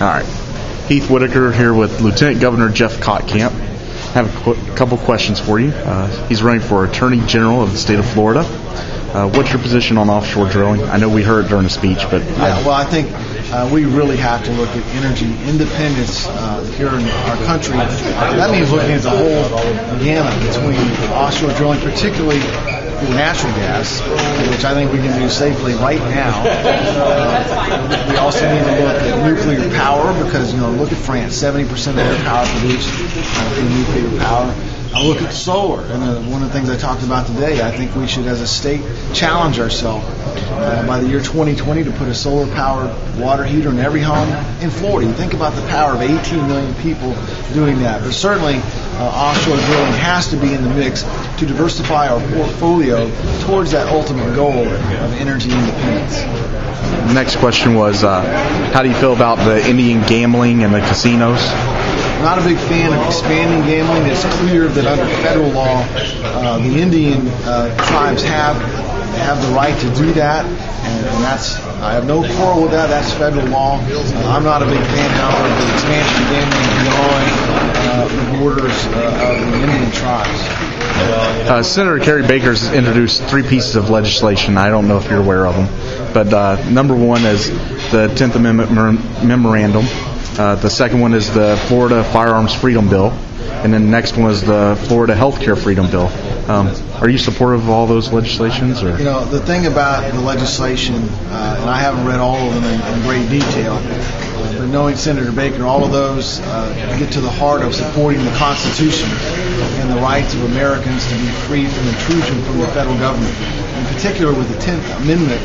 All right. Heath Whitaker here with Lieutenant Governor Jeff Kottkamp. I have a couple questions for you. He's running for Attorney General of the state of Florida. What's your position on offshore drilling? I know we heard it during the speech, but... I think we really have to look at energy independence here in our country. That means looking at the whole gamut between offshore drilling, particularly for natural gas, which I think we can do safely right now. We also need to look at nuclear power because, look at France, 70% of their power produced through nuclear power. I look at solar, and one of the things I talked about today, I think we should, as a state, challenge ourselves by the year 2020 to put a solar-powered water heater in every home in Florida. You think about the power of 18 million people doing that. But certainly, offshore drilling has to be in the mix to diversify our portfolio towards that ultimate goal of energy independence. The next question was, how do you feel about the Indian gambling and the casinos? Not a big fan of expanding gambling. It's clear that under federal law, the Indian tribes have the right to do that, and I have no quarrel with that. That's federal law. I'm not a big fan, however, of the expansion of gambling beyond the borders of the Indian tribes. Senator Kerry Baker's introduced 3 pieces of legislation. I don't know if you're aware of them, but number 1 is the 10th Amendment Memorandum. The second one is the Florida Firearms Freedom Bill, and then the next one is the Florida Healthcare Freedom Bill. Are you supportive of all those legislations? Or? The thing about the legislation, and I haven't read all of them in great detail, but knowing Senator Baker, all of those get to the heart of supporting the Constitution and the rights of Americans to be free from intrusion from the federal government. In particular, with the 10th Amendment,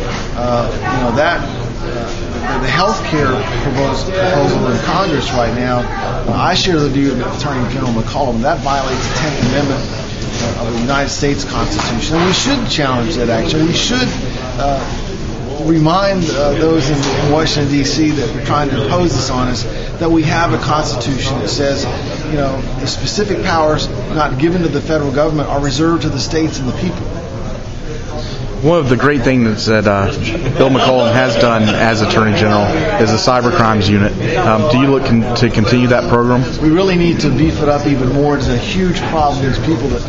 the health care proposal in Congress right now, I share the view of Attorney General McCollum. That violates the 10th Amendment of the United States Constitution. And we should challenge that action. We should remind those in Washington, D.C. that are trying to impose this on us that we have a Constitution that says, the specific powers not given to the federal government are reserved to the states and the people. One of the great things that Bill McCollum has done as Attorney General is the Cyber Crimes Unit. Do you look to continue that program? We really need to beef it up even more. It's a huge problem. There's people that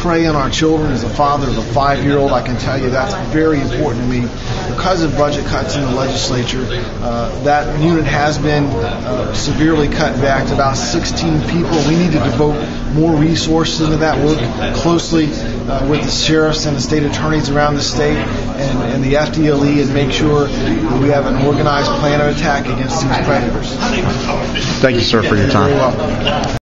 prey on our children. As a father of a 5-year-old, I can tell you that's very important to me. Because of budget cuts in the legislature, that unit has been severely cut back to about 16 people. We need to devote more resources into that, work closely with the sheriffs and the state attorneys around the state and the FDLE, and make sure that we have an organized plan of attack against these predators. Thank you, sir, for your time. You're welcome.